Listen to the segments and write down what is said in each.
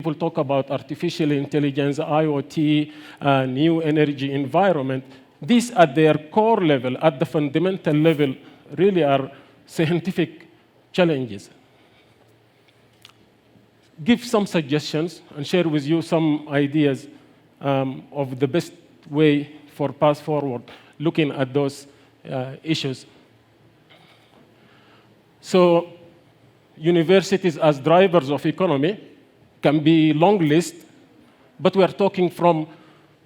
people talk about artificial intelligence, IoT, new energy environment, these at their core level, at the fundamental level, really are scientific challenges. Give some suggestions and share with you some ideas of the best way for path forward, looking at those issues. So, universities as drivers of economy can be long list, but we are talking from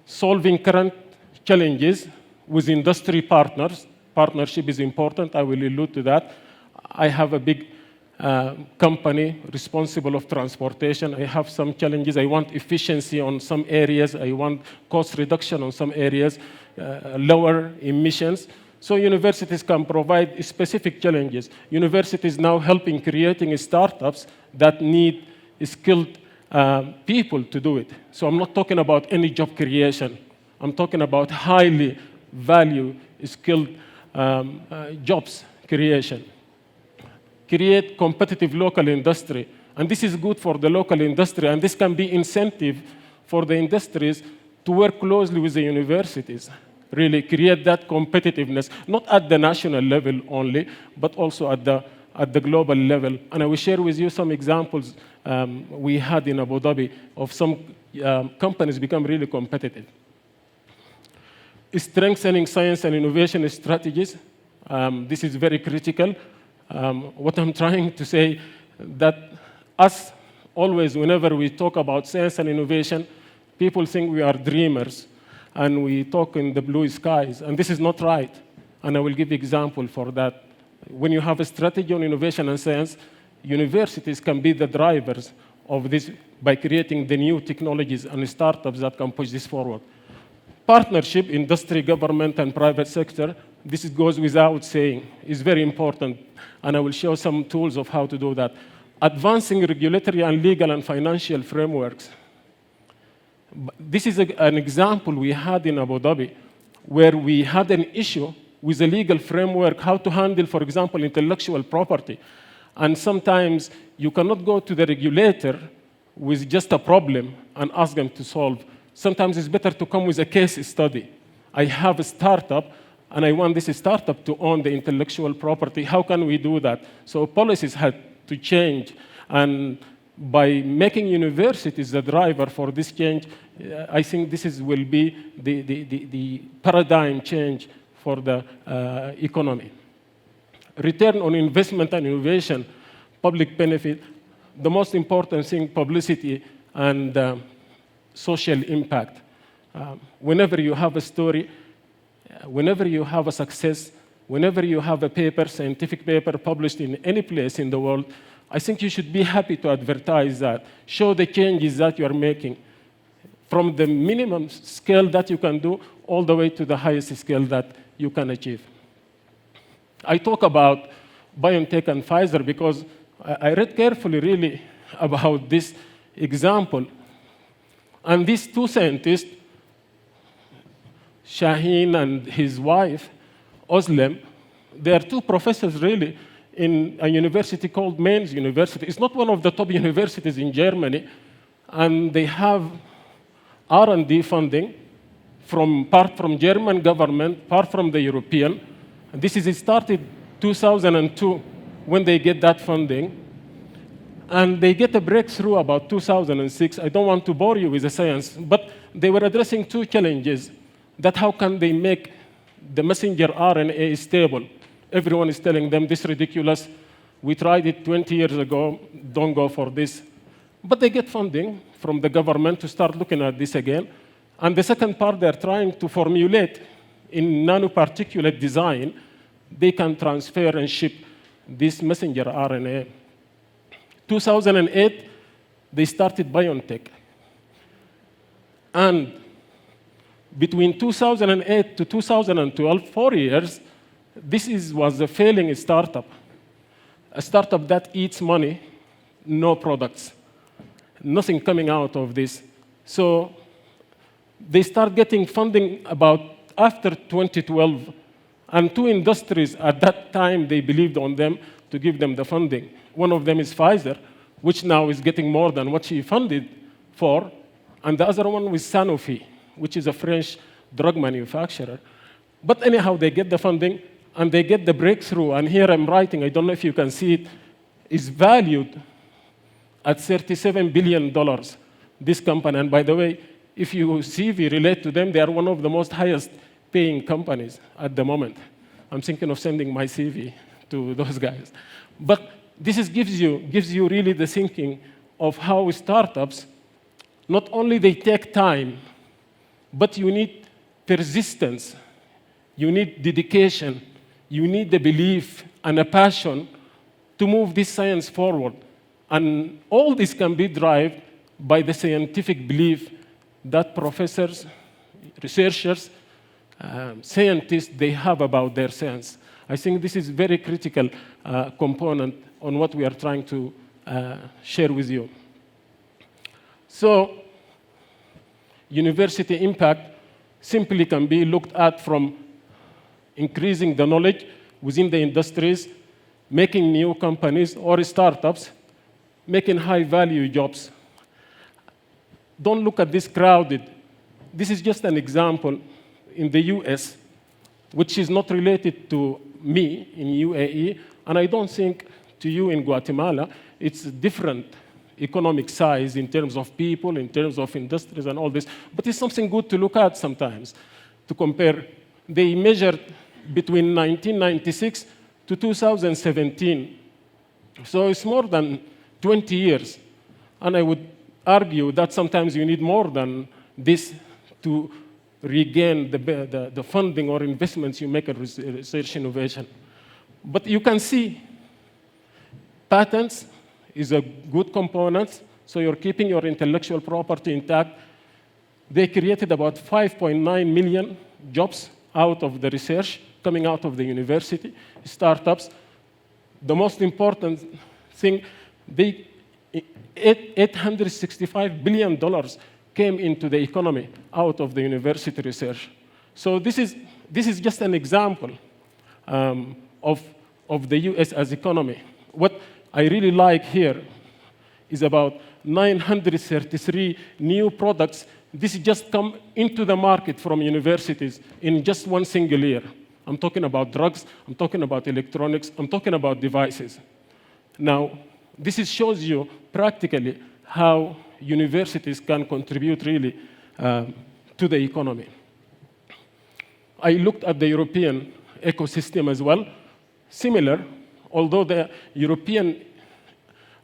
solving current challenges with industry partners. Partnership is important, I will allude to that. I have a big company responsible of transportation. I have some challenges. I want efficiency on some areas. I want cost reduction on some areas, lower emissions. So universities can provide specific challenges. Universities now helping creating startups that need skilled people to do it. So I'm not talking about any job creation. I'm talking about highly value skilled jobs creation. Create competitive local industry. And this is good for the local industry, and this can be incentive for the industries to work closely with the universities. Really create that competitiveness, not at the national level only, but also at the global level. And I will share with you some examples we had in Abu Dhabi of some companies become really competitive. Strengthening science and innovation strategies. This is very critical. What I'm trying to say that us, always, whenever we talk about science and innovation, people think we are dreamers and we talk in the blue skies, and this is not right. And I will give example for that. When you have a strategy on innovation and science, universities can be the drivers of this by creating the new technologies and startups that can push this forward. Partnership, industry, government, and private sector, this goes without saying, is very important, and I will show some tools of how to do that. Advancing regulatory and legal and financial frameworks. This is an example we had in Abu Dhabi, where we had an issue with a legal framework, how to handle, for example, intellectual property. And sometimes you cannot go to the regulator with just a problem and ask them to solve. Sometimes it's better to come with a case study. I have a startup, and I want this startup to own the intellectual property. How can we do that? So policies had to change. And by making universities the driver for this change, I think this will be the paradigm change for the economy. Return on investment and innovation, public benefit, the most important thing, publicity and social impact. Whenever you have a story, whenever you have a success, whenever you have a paper, scientific paper published in any place in the world, I think you should be happy to advertise that, show the changes that you are making, from the minimum scale that you can do all the way to the highest scale that you can achieve. I talk about BioNTech and Pfizer because I read carefully really about this example. And these two scientists, Shaheen and his wife, Özlem, they are two professors really in a university called Mainz University. It's not one of the top universities in Germany, and they have R&D funding part from German government, part from the European. And this is started 2002 when they get that funding. And they get a breakthrough about 2006. I don't want to bore you with the science, but they were addressing two challenges. That how can they make the messenger RNA stable? Everyone is telling them this is ridiculous. We tried it 20 years ago. Don't go for this. But they get funding from the government to start looking at this again. And the second part, they're trying to formulate in nanoparticulate design, they can transfer and ship this messenger RNA. 2008, they started BioNTech. And between 2008 to 2012, 4 years, this was a failing startup. A startup that eats money, no products, nothing coming out of this. So they start getting funding about after 2012, and two industries at that time, they believed on them to give them the funding. One of them is Pfizer, which now is getting more than what she funded. for, and the other one with Sanofi, which is a French drug manufacturer. But anyhow, they get the funding, and they get the breakthrough. And here I'm writing, I don't know if you can see it, is valued at $37 billion, this company. And by the way, if you CV relate to them, they are one of the most highest paying companies at the moment. I'm thinking of sending my CV to those guys. But this gives you really the thinking of how startups, not only they take time, but you need persistence, you need dedication, you need the belief and a passion to move this science forward. And all this can be driven by the scientific belief that professors, researchers, scientists, they have about their science. I think this is a very critical component on what we are trying to share with you. So, university impact simply can be looked at from increasing the knowledge within the industries, making new companies or startups, making high-value jobs. Don't look at this crowded. This is just an example in the US, which is not related to me in UAE, and I don't think to you in Guatemala. It's a different economic size in terms of people, in terms of industries and all this, but it's something good to look at sometimes, to compare. They measured between 1996 to 2017, so it's more than 20 years, and I would argue that sometimes you need more than this to regain the funding or investments you make in research innovation. But you can see patents is a good component, so you're keeping your intellectual property intact. They created about 5.9 million jobs out of the research coming out of the university, startups. The most important thing, $865 billion came into the economy out of the university research. So this is just an example of the US as economy. What I really like here is about 933 new products. This just come into the market from universities in just one single year. I'm talking about drugs, I'm talking about electronics, I'm talking about devices. Now, this shows you practically how universities can contribute really to the economy. I looked at the European ecosystem as well. Similar, although the European,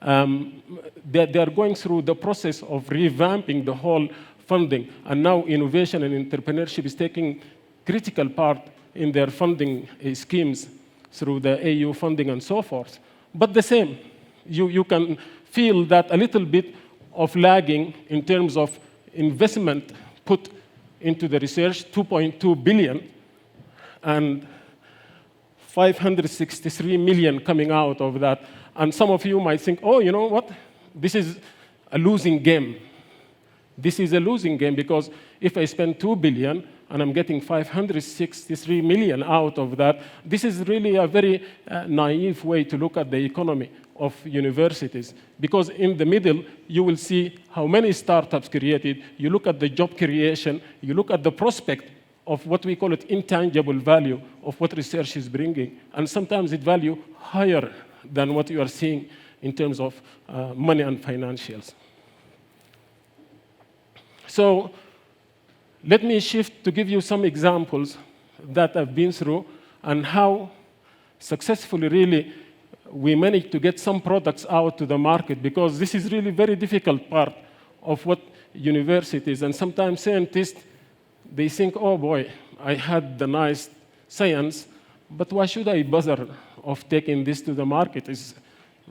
they are going through the process of revamping the whole funding, and now innovation and entrepreneurship is taking critical part in their funding schemes through the EU funding and so forth. But the same, you can feel that a little bit of lagging in terms of investment put into the research, 2.2 billion, and 563 million coming out of that. And some of you might think, oh, you know what? This is a losing game. This is a losing game because if I spend 2 billion and I'm getting 563 million out of that, this is really a very naive way to look at the economy of universities. Because in the middle, you will see how many startups created. You look at the job creation. You look at the prospect of what we call it intangible value of what research is bringing. And sometimes it value higher than what you are seeing in terms of money and financials. So let me shift to give you some examples that I've been through and how successfully really we managed to get some products out to the market, because this is really very difficult part of what universities and sometimes scientists, they think, oh boy, I had the nice science, but why should I bother of taking this to the market? It's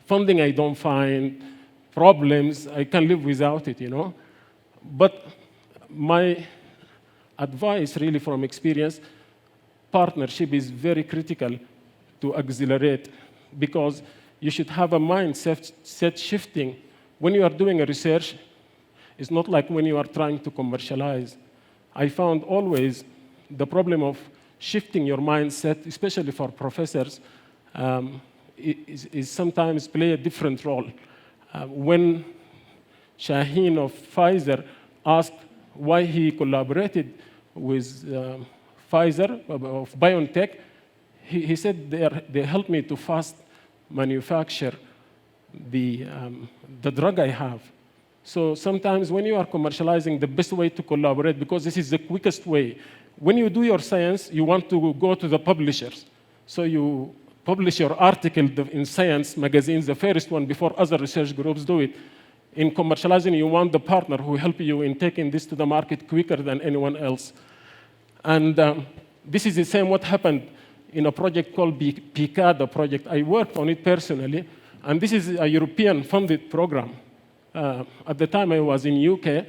funding I don't find, problems, I can live without it, you know? But my advice really from experience, partnership is very critical to accelerate, because you should have a mindset shifting. When you are doing a research, it's not like when you are trying to commercialize. I found always the problem of shifting your mindset, especially for professors, is sometimes play a different role. When Shaheen of Pfizer asked why he collaborated with Pfizer of BioNTech, he said they helped me to fast manufacture the drug I have. So sometimes when you are commercializing, the best way to collaborate, because this is the quickest way. When you do your science, you want to go to the publishers. So you publish your article in science magazines, the first one, before other research groups do it. In commercializing, you want the partner who help you in taking this to the market quicker than anyone else. And this is the same what happened in a project called PICADA project. I worked on it personally, and this is a European-funded program. At the time, I was in UK,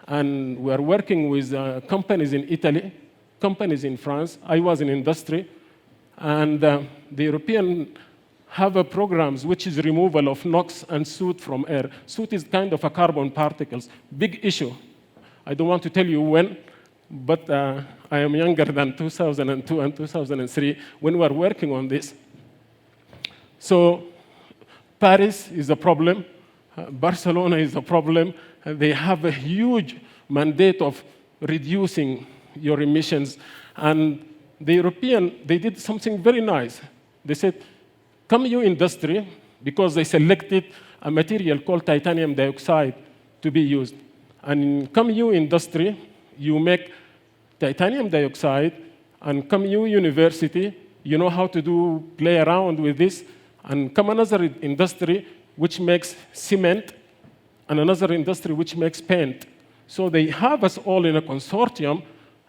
and we are working with companies in Italy, companies in France. I was in industry, and the European have programs which is removal of NOx and soot from air. Soot is kind of a carbon particles, big issue. I don't want to tell you when, but I am younger than 2002 and 2003 when we were working on this. So Paris is a problem. Barcelona is a problem. They have a huge mandate of reducing your emissions. And the European, they did something very nice. They said, come you industry, because they selected a material called titanium dioxide to be used. And come you industry, you make titanium dioxide, and come you university, you know how to play around with this, and come another industry which makes cement, and another industry which makes paint. So they have us all in a consortium,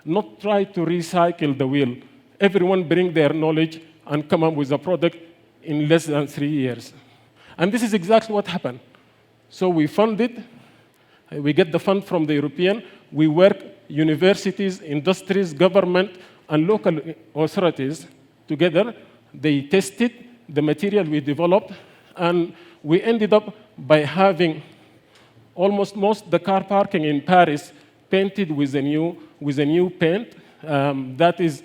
not try to recycle the wheel. Everyone bring their knowledge and come up with a product in less than 3 years. And this is exactly what happened. So we funded, we get the fund from the European, we work universities, industries, government, and local authorities together. They tested the material we developed, and we ended up by having almost most the car parking in Paris painted with a new paint that is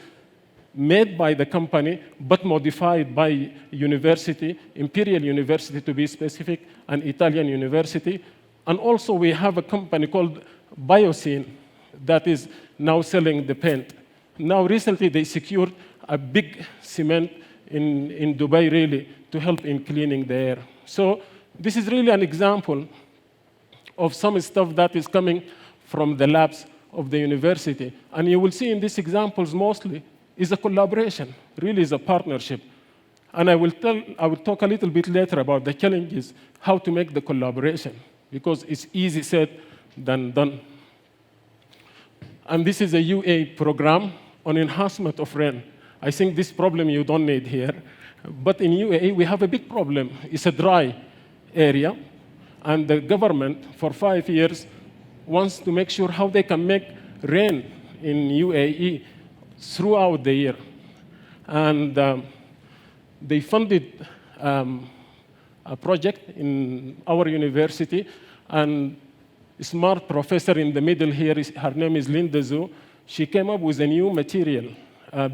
made by the company, but modified by university, Imperial University to be specific, an Italian university. And also we have a company called Biocene that is now selling the paint. Now recently they secured a big cement in Dubai really to help in cleaning the air. So this is really an example of some stuff that is coming from the labs of the university. And you will see in these examples mostly is a collaboration, really is a partnership. And I will talk a little bit later about the challenges, how to make the collaboration, because it's easy said than done. And this is a UA program on enhancement of rain. I think this problem you don't need here. But in UAE, we have a big problem. It's a dry area, and the government, for 5 years, wants to make sure how they can make rain in UAE throughout the year. And they funded a project in our university, and a smart professor in the middle here, her name is Linda Zhu. She came up with a new material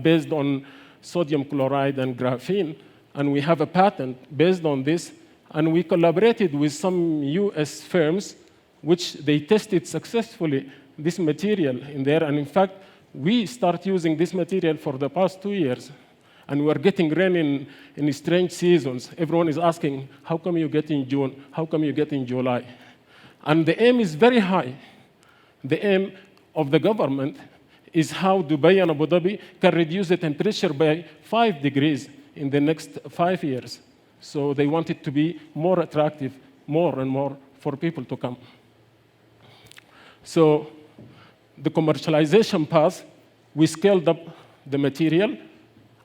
based on sodium chloride and graphene, and we have a patent based on this, and we collaborated with some US firms which they tested successfully this material in there, and in fact, we start using this material for the past 2 years, and we're getting rain in strange seasons. Everyone is asking, how come you get in June? How come you get in July? And the aim is very high. The aim of the government is how Dubai and Abu Dhabi can reduce the temperature by 5 degrees in the next 5 years. So they want it to be more attractive, more and more for people to come. So the commercialization path, we scaled up the material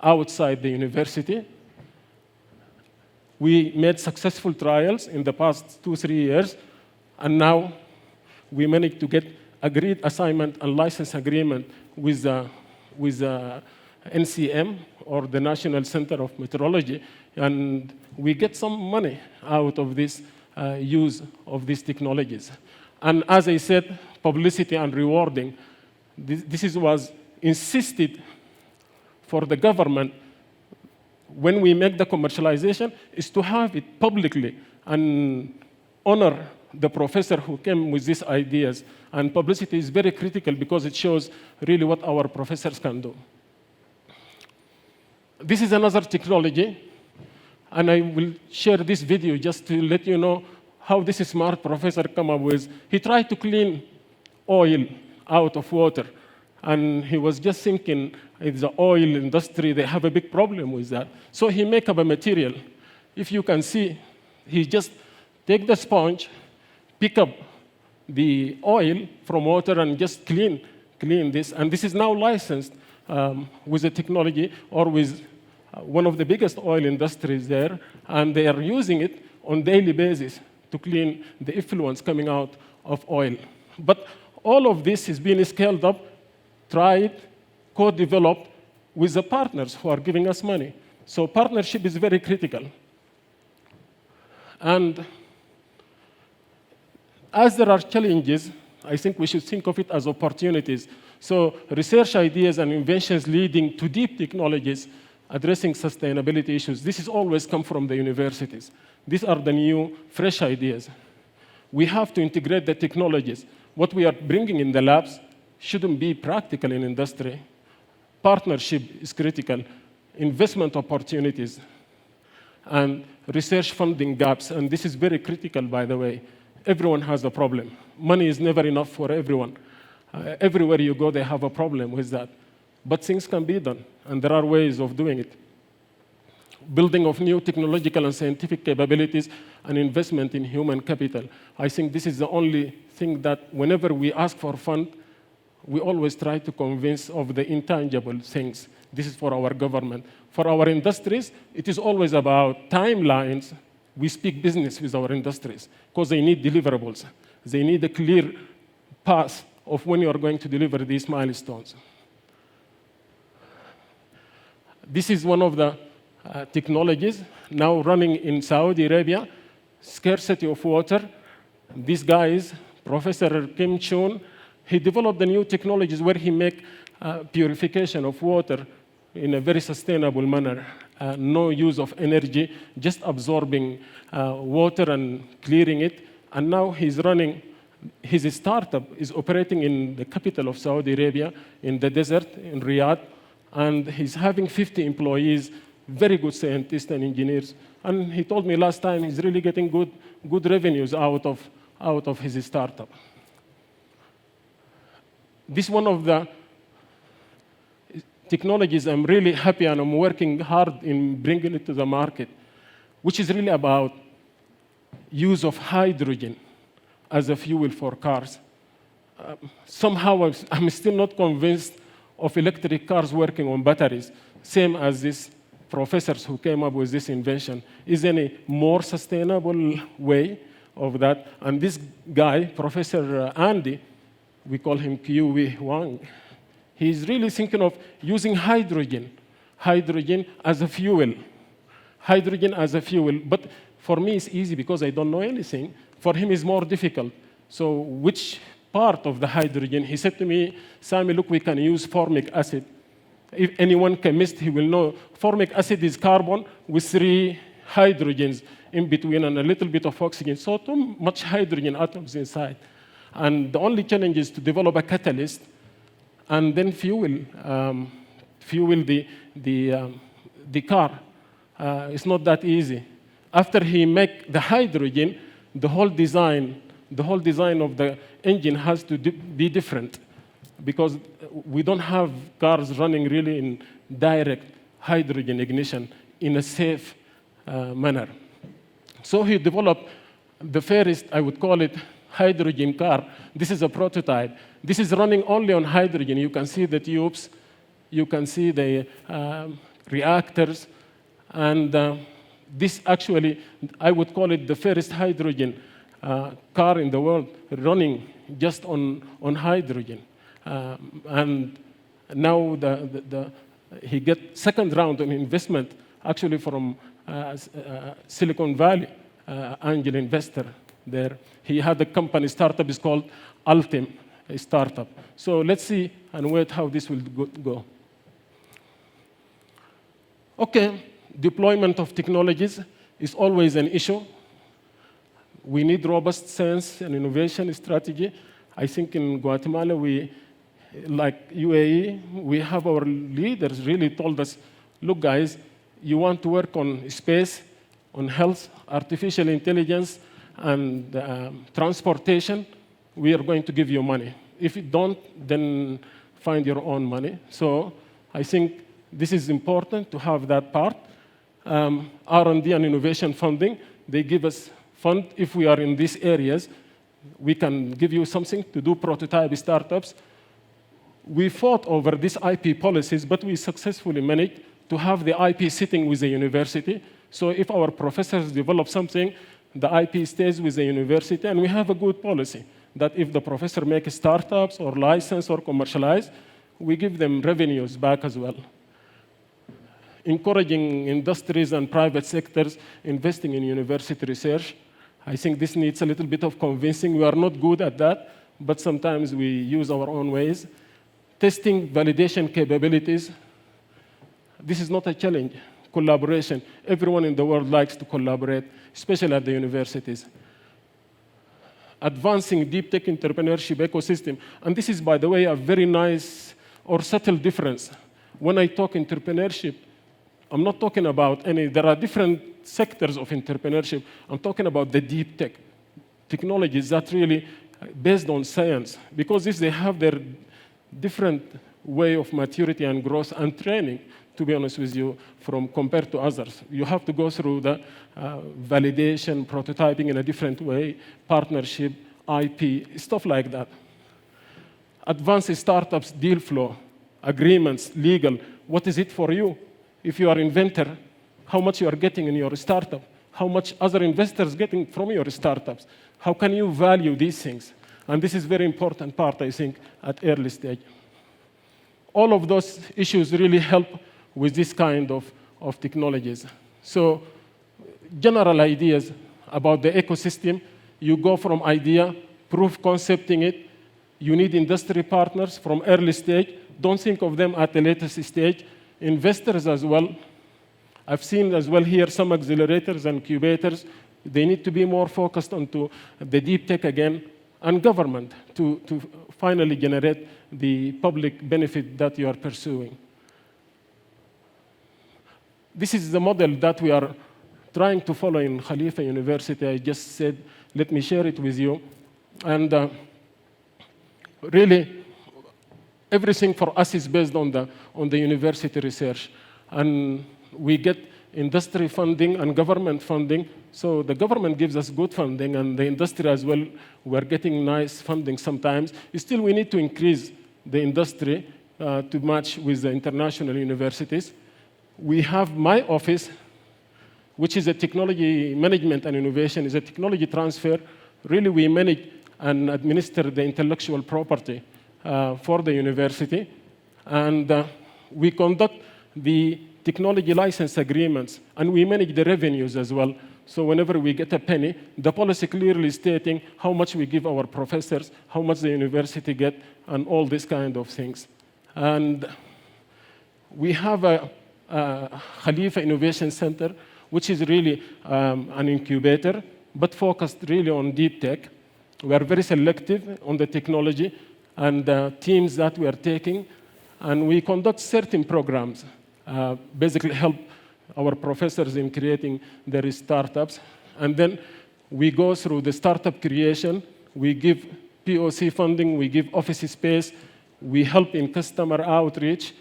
outside the university. We made successful trials in the past 2-3 years, and now we managed to get agreed assignment and license agreement with NCM, or the National Center of Meteorology, and we get some money out of this use of these technologies. And as I said, publicity and rewarding, this was insisted for the government when we make the commercialization, is to have it publicly and honor the professor who came with these ideas. And publicity is very critical because it shows really what our professors can do. This is another technology, and I will share this video just to let you know how this smart professor came up with. He tried to clean oil out of water, and he was just thinking, in the oil industry, they have a big problem with that. So he make up a material. If you can see, he just take the sponge, pick up the oil from water, and just clean this. And this is now licensed with the technology or with one of the biggest oil industries there, and they are using it on daily basis to clean the effluents coming out of oil. But all of this is being scaled up, tried, co-developed with the partners who are giving us money. So partnership is very critical. And as there are challenges, I think we should think of it as opportunities. So research ideas and inventions leading to deep technologies addressing sustainability issues. This has always come from the universities. These are the new, fresh ideas. We have to integrate the technologies. What we are bringing in the labs shouldn't be practical in industry. Partnership is critical. Investment opportunities and research funding gaps. And this is very critical, by the way. Everyone has a problem. Money is never enough for everyone. Everywhere you go, they have a problem with that. But things can be done, and there are ways of doing it. Building of new technological and scientific capabilities and investment in human capital. I think this is the only thing that whenever we ask for fund, we always try to convince of the intangible things. This is for our government. For our industries, it is always about timelines. We speak business with our industries because they need deliverables. They need a clear path of when you are going to deliver these milestones. This is one of the technologies now running in Saudi Arabia, scarcity of water. This guy is Professor Kim Chun. He developed the new technologies where he make purification of water in a very sustainable manner. No use of energy, just absorbing water and clearing it. And now he's running, his startup is operating in the capital of Saudi Arabia, in the desert, in Riyadh. And he's having 50 employees, very good scientists and engineers. And he told me last time he's really getting good revenues out of his startup. This is one of the technologies I'm really happy and I'm working hard in bringing it to the market, which is really about use of hydrogen as a fuel for cars. Somehow I'm still not convinced of electric cars working on batteries, same as these professors who came up with this invention. Is any more sustainable way of that? And this guy, Professor Andy, we call him Kiwi Wang, he's really thinking of using hydrogen as a fuel. Hydrogen as a fuel, but for me it's easy because I don't know anything. For him it's more difficult. So which part of the hydrogen? He said to me, Sami, look, we can use formic acid. If anyone chemist, he will know formic acid is carbon with 3 hydrogens in between and a little bit of oxygen. So too much hydrogen atoms inside. And the only challenge is to develop a catalyst and then fuel the car. It's not that easy. After he make the hydrogen, the whole design of the engine has to be different because we don't have cars running really in direct hydrogen ignition in a safe manner. So he developed the first, I would call it, hydrogen car. This is a prototype. This is running only on hydrogen. You can see the tubes. You can see the reactors. And this actually, I would call it the first hydrogen car in the world running just on hydrogen. And now he get second round of investment actually from Silicon Valley, angel investor there. He had a company startup, is called Ultim, a startup. So let's see and wait how this will go. Okay, deployment of technologies is always an issue. we need robust science and innovation strategy. I think in Guatemala, like UAE, we have our leaders really told us, look, guys, you want to work on space, on health, artificial intelligence, and transportation, we are going to give you money. If you don't, then find your own money. So I think this is important to have that part. R&D and innovation funding, they give us fund if we are in these areas. We can give you something to do prototype startups. We fought over these IP policies, but we successfully managed to have the IP sitting with the university. So if our professors develop something, the IP stays with the university, and we have a good policy that if the professor makes startups or license or commercialize, we give them revenues back as well. Encouraging industries and private sectors investing in university research. I think this needs a little bit of convincing. We are not good at that, but sometimes we use our own ways. Testing validation capabilities. This is not a challenge. Collaboration. Everyone in the world likes to collaborate, especially at the universities. Advancing deep tech entrepreneurship ecosystem. And this is, by the way, a very nice or subtle difference. When I talk entrepreneurship, I'm not talking about there are different sectors of entrepreneurship. I'm talking about the deep tech technologies that really based on science, because if they have their different way of maturity and growth and training, to be honest with you, compared to others. You have to go through the validation, prototyping in a different way, partnership, IP, stuff like that. Advanced startups, deal flow, agreements, legal. What is it for you? If you are an inventor, how much you are getting in your startup? How much other investors getting from your startups? How can you value these things? And this is a very important part, I think, at early stage. All of those issues really help with this kind of technologies. So general ideas about the ecosystem, you go from idea, proof concepting it, you need industry partners from early stage. Don't think of them at the latest stage. Investors as well. I've seen as well here some accelerators and incubators. They need to be more focused onto the deep tech again, and government to finally generate the public benefit that you are pursuing. This is the model that we are trying to follow in Khalifa University. I just said, let me share it with you. And really, everything for us is based on the university research. And we get industry funding and government funding. So the government gives us good funding, and the industry as well, we're getting nice funding sometimes. Still, we need to increase the industry to match with the international universities. We have my office, which is a technology management and innovation, is a technology transfer. Really, we manage and administer the intellectual property for the university. And we conduct the technology license agreements, and we manage the revenues as well. So whenever we get a penny, the policy clearly stating how much we give our professors, how much the university get, and all these kind of things. And we have a Khalifa Innovation Center, which is really an incubator, but focused really on deep tech. We are very selective on the technology and the teams that we are taking, and we conduct certain programs, basically help our professors in creating their startups. And then we go through the startup creation, we give POC funding, we give office space, we help in customer outreach,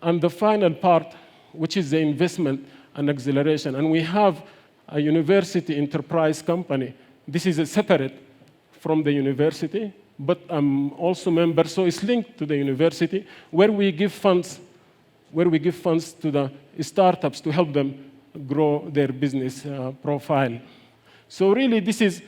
and the final part, which is the investment and acceleration. And we have a university enterprise company. This is a separate from the university, but I'm also a member, so it's linked to the university, where we give funds to the startups to help them grow their business profile. So really, this is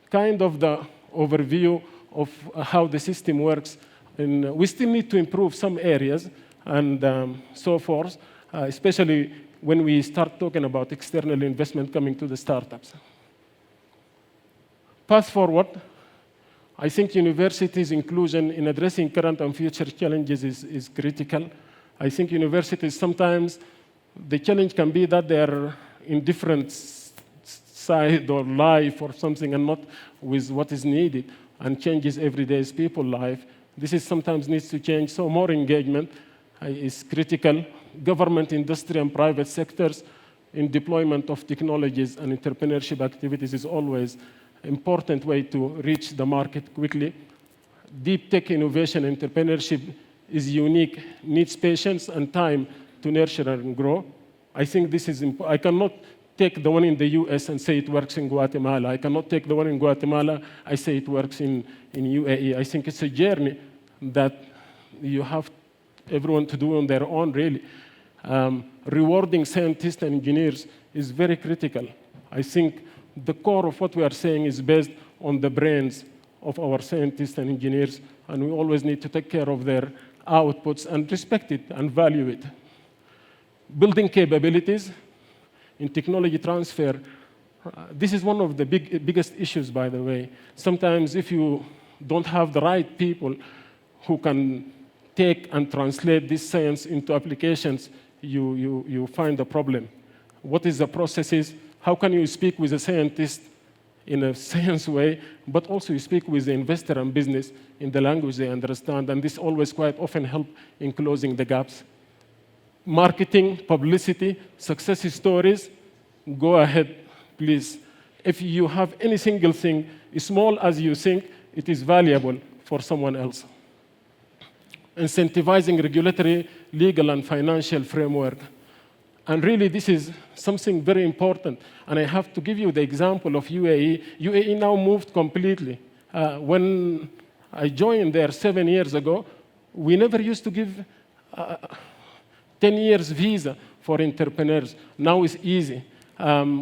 kind of the overview of how the system works. And we still need to improve some areas and so forth, especially when we start talking about external investment coming to the startups. Path forward. I think universities' inclusion in addressing current and future challenges is critical. I think universities sometimes, the challenge can be that they are in different side or life or something and not with what is needed and changes everyday people's life. This is sometimes needs to change, so more engagement is critical. Government, industry, and private sectors in deployment of technologies and entrepreneurship activities is always an important way to reach the market quickly. Deep tech innovation entrepreneurship is unique, needs patience and time to nurture and grow. I think this is I cannot take the one in the US and say it works in Guatemala. I cannot take the one in Guatemala, I say it works in UAE. I think it's a journey that you have everyone to do on their own, really. Rewarding scientists and engineers is very critical. I think the core of what we are saying is based on the brains of our scientists and engineers, and we always need to take care of their outputs and respect it and value it. Building capabilities in technology transfer. This is one of the biggest issues, by the way. Sometimes if you don't have the right people who can take and translate this science into applications, you find a problem. What is the processes? How can you speak with a scientist in a science way, but also you speak with the investor and business in the language they understand, and this always quite often helps in closing the gaps. Marketing, publicity, success stories, go ahead, please. If you have any single thing, as small as you think, it is valuable for someone else. Incentivizing regulatory, legal, and financial framework. And really, this is something very important. And I have to give you the example of UAE. UAE now moved completely. When I joined there 7 years ago, we never used to give 10 years visa for entrepreneurs. Now it's easy.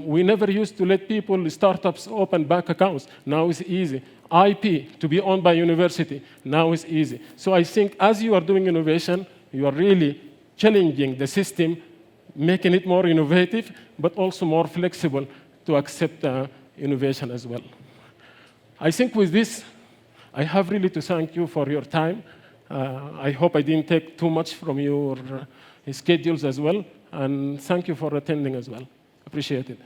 We never used to let people, startups, open bank accounts. Now it's easy. IP, to be owned by university, now it's easy. So I think as you are doing innovation, you are really challenging the system, making it more innovative, but also more flexible to accept innovation as well. I think with this, I have really to thank you for your time. I hope I didn't take too much from your schedules as well, and thank you for attending as well. Appreciate it.